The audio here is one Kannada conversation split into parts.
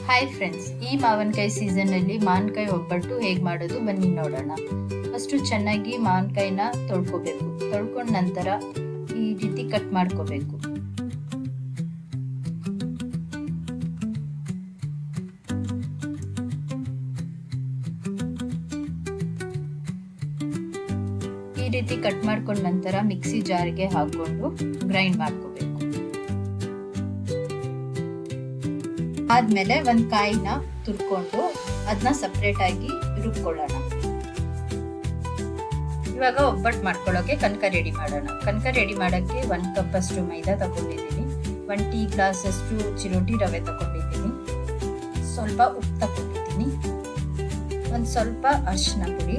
ಹಾಯ್ ಫ್ರೆಂಡ್ಸ್, ಈ ಮಾವಿನಕಾಯಿ ಸೀಸನ್ನಲ್ಲಿ ಮಾವಿನಕಾಯಿ ಒಬ್ಬಟ್ಟು ಹೇಗೆ ಮಾಡೋದು ಬನ್ನಿ ನೋಡೋಣ. ಫಸ್ಟು ಚೆನ್ನಾಗಿ ಮಾವಿನಕಾಯಿನ ತೊಳ್ಕೊಬೇಕು. ತೊಳ್ಕೊಂಡ ನಂತರ ಈ ರೀತಿ ಕಟ್ ಮಾಡ್ಕೋಬೇಕು. ಈ ರೀತಿ ಕಟ್ ಮಾಡ್ಕೊಂಡ ನಂತರ ಮಿಕ್ಸಿ ಜಾರ್ಗೆ ಹಾಕೊಂಡು ಗ್ರೈಂಡ್ ಮಾಡ್ಕೋಬೇಕು. ಆದ್ಮೇಲೆ ಒಂದ್ ಕಾಯಿನ ತುರ್ಕೊಂಡು ಅದನ್ನ ಸಪ್ರೇಟ್ ಆಗಿ ರುಬ್ಕೊಳ್ಳೋಣ. ಇವಾಗ ಒಬ್ಬಟ್ಟು ಮಾಡ್ಕೊಳ್ಳೋಕೆ ಕನಕ ರೆಡಿ ಮಾಡೋಣ. ಕನಕ ರೆಡಿ ಮಾಡೋಕ್ಕೆ 1 ಕಪ್ ಅಷ್ಟು ಮೈದಾ ತಗೊಂಡಿದ್ದೀನಿ, 1 ಟೀ ಗ್ಲಾಸ್ ಅಷ್ಟು ಚಿರೋಟಿ ರವೆ ತಗೊಂಡಿದ್ದೀನಿ, ಸ್ವಲ್ಪ ಉಪ್ಪು ತಗೊಂಡಿದ್ದೀನಿ, ಒಂದು ಸ್ವಲ್ಪ ಅರಿಶಿನ ಪುಡಿ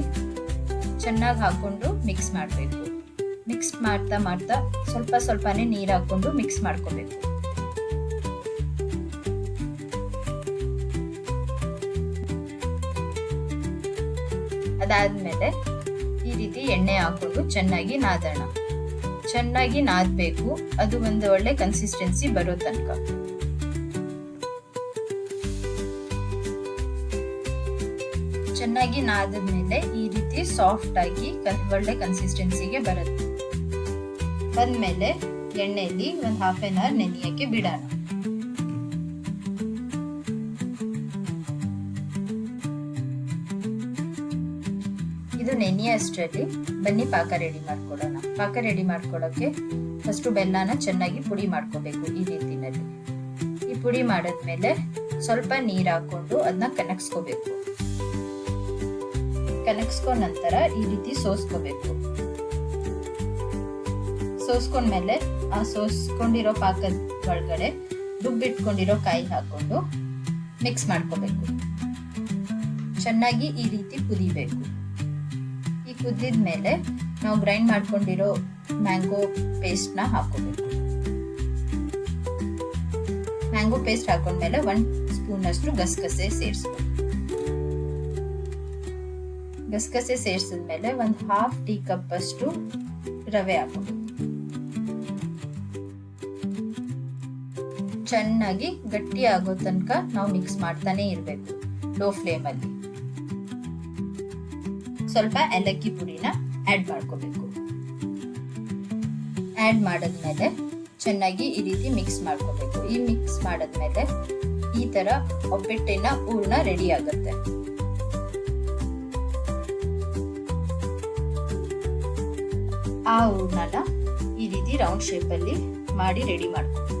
ಚೆನ್ನಾಗಿ ಹಾಕೊಂಡು ಮಿಕ್ಸ್ ಮಾಡಬೇಕು. ಮಿಕ್ಸ್ ಮಾಡ್ತಾ ಮಾಡ್ತಾ ಸ್ವಲ್ಪನೇ ನೀರು ಹಾಕೊಂಡು ಮಿಕ್ಸ್ ಮಾಡ್ಕೋಬೇಕು. ಅದಾದ್ಮೇಲೆ ಈ ರೀತಿ ಎಣ್ಣೆ ಹಾಕೊಂಡು ಚೆನ್ನಾಗಿ ನಾದೋಣ. ಚೆನ್ನಾಗಿ ನಾದಬೇಕು, ಅದು ಒಂದು ಒಳ್ಳೆ ಕನ್ಸಿಸ್ಟೆನ್ಸಿ ಬರೋ ತನಕ. ಚೆನ್ನಾಗಿ ನಾದದ್ಮೇಲೆ ಈ ರೀತಿ ಸಾಫ್ಟ್ ಆಗಿ ಒಳ್ಳೆ ಕನ್ಸಿಸ್ಟೆನ್ಸಿಗೆ ಬರುತ್ತೆ. ಬಂದ್ಮೇಲೆ ಎಣ್ಣೆಯಲ್ಲಿ ಒಂದು ಹಾಫ್ ಆನ್ ಅವರ್ ನೆನೆಯಕ್ಕೆ ಬಿಡೋಣ. ಇದು ನೆನೆಯಷ್ಟರಲ್ಲಿ ಬನ್ನಿ ಪಾಕ ರೆಡಿ ಮಾಡ್ಕೊಳ್ಳೋಣ. ಪಾಕ ರೆಡಿ ಮಾಡ್ಕೊಳ್ಳೋಕೆ ಫಸ್ಟು ಬೆಲ್ಲನ ಚೆನ್ನಾಗಿ ಪುಡಿ ಮಾಡ್ಕೋಬೇಕು. ಈ ರೀತಿನಲ್ಲಿ ಈ ಪುಡಿ ಮಾಡಿದ್ಮೇಲೆ ಸ್ವಲ್ಪ ನೀರು ಹಾಕೊಂಡು ಅದನ್ನ ಕನಕ್ಸ್ಕೋಬೇಕು. ಕನಕ್ಸ್ಕೊಂಡ ನಂತರ ಈ ರೀತಿ ಸೋಸ್ಕೋಬೇಕು. ಸೋಸ್ಕೊಂಡ್ಮೇಲೆ ಆ ಸೋಸ್ಕೊಂಡಿರೋ ಪಾಕದ ಒಳಗಡೆ ರುಬ್ಬಿಟ್ಕೊಂಡಿರೋ ಕಾಯಿ ಹಾಕೊಂಡು ಮಿಕ್ಸ್ ಮಾಡ್ಕೋಬೇಕು. ಚೆನ್ನಾಗಿ ಈ ರೀತಿ ಕುದಿಬೇಕು. ಕುದ್ದಿದ್ಮೇಲೆ ನಾವು ಗ್ರೈಂಡ್ ಮಾಡ್ಕೊಂಡಿರೋ ಮ್ಯಾಂಗೋ ಪೇಸ್ಟ್ನ ಹಾಕೋಬೇಕು. ಮ್ಯಾಂಗೋ ಪೇಸ್ಟ್ ಹಾಕೊಂಡ್ಮೇಲೆ 1 ಸ್ಪೂನ್ ಅಷ್ಟು ಗಸಗಸೆ ಸೇರಿಸ್ಬೇಕು. ಗಸಗಸೆ ಸೇರಿಸಿದ್ಮೇಲೆ 1/2 ಟೀ ಕಪ್ ಅಷ್ಟು ರವೆ ಹಾಕೋಬೇಕು. ಚೆನ್ನಾಗಿ ಗಟ್ಟಿ ಆಗೋ ತನಕ ನಾವು ಮಿಕ್ಸ್ ಮಾಡ್ತಾನೆ ಇರಬೇಕು ಲೋ ಫ್ಲೇಮಲ್ಲಿ. ಸ್ವಲ್ಪ ಏಲಕ್ಕಿ ಪುಡಿನ ಆಡ್ ಮಾಡ್ಕೋಬೇಕು. ಆಡ್ ಮಾಡಿದ್ಮೇಲೆ ಚೆನ್ನಾಗಿ ಈ ರೀತಿ ಮಿಕ್ಸ್ ಮಾಡ್ಕೋಬೇಕು. ಈ ಮಿಕ್ಸ್ ಮಾಡಿದ್ಮೇಲೆ ಈ ತರ ಒಬ್ಬಟ್ಟಿನ ಹೂರ್ಣ ರೆಡಿ ಆಗುತ್ತೆ. ಆ ಹೂರ್ಣನ ಈ ರೀತಿ ರೌಂಡ್ ಶೇಪ್ ಅಲ್ಲಿ ಮಾಡಿ ರೆಡಿ ಮಾಡ್ಕೋಬೇಕು.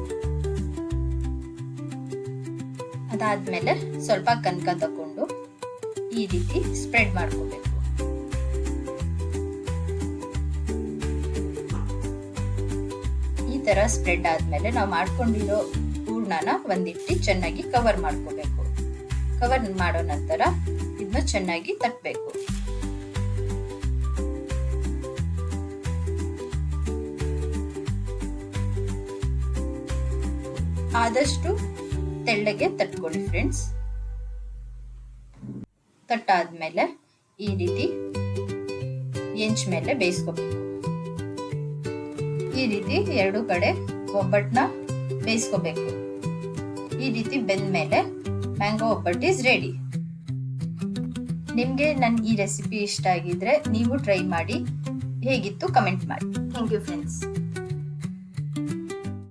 ಅದಾದ್ಮೇಲೆ ಸ್ವಲ್ಪ ಕನಕ ತಕೊಂಡು ಈ ರೀತಿ ಸ್ಪ್ರೆಡ್ ಮಾಡ್ಕೋಬೇಕು. ಈ ತರ ಸ್ಪ್ರೆಡ್ ಆದ್ಮೇಲೆ ನಾವು ಮಾಡ್ಕೊಂಡಿರೋ ಹೂರ್ಣನ ಒಂದಿಟ್ಟು ಚೆನ್ನಾಗಿ ಕವರ್ ಮಾಡ್ಕೋಬೇಕು. ಕವರ್ ಮಾಡೋ ನಂತರ ಇದನ್ನ ಚೆನ್ನಾಗಿ ತಟ್ಟಬೇಕು. ಆದಷ್ಟು ತೆಳ್ಳಗೆ ತಟ್ಕೊಳ್ಳಿ ಫ್ರೆಂಡ್ಸ್. ತಟ್ಟಾದ್ಮೇಲೆ ಈ ರೀತಿ ಹೆಂಚ್ ಮೇಲೆ ಬೇಯಿಸ್ಕೋಬೇಕು. ಈ ರೀತಿ 2 ಕಡೆ ಒಬ್ಬಟ್ಟನ್ನ ಬೇಯಿಸ್ಕೋಬೇಕು. ಈ ರೀತಿ ಬೆಂದ್ಮೇಲೆ ಮ್ಯಾಂಗೋ ಒಬ್ಬಟ್ಟು ಇಸ್ ರೆಡಿ. ನಿಮ್ಗೆ ನನ್ನ ಈ ರೆಸಿಪಿ ಇಷ್ಟ ಆಗಿದ್ರೆ ನೀವು ಟ್ರೈ ಮಾಡಿ. ಹೇಗಿತ್ತು ಕಮೆಂಟ್ ಮಾಡಿ. Thank you friends.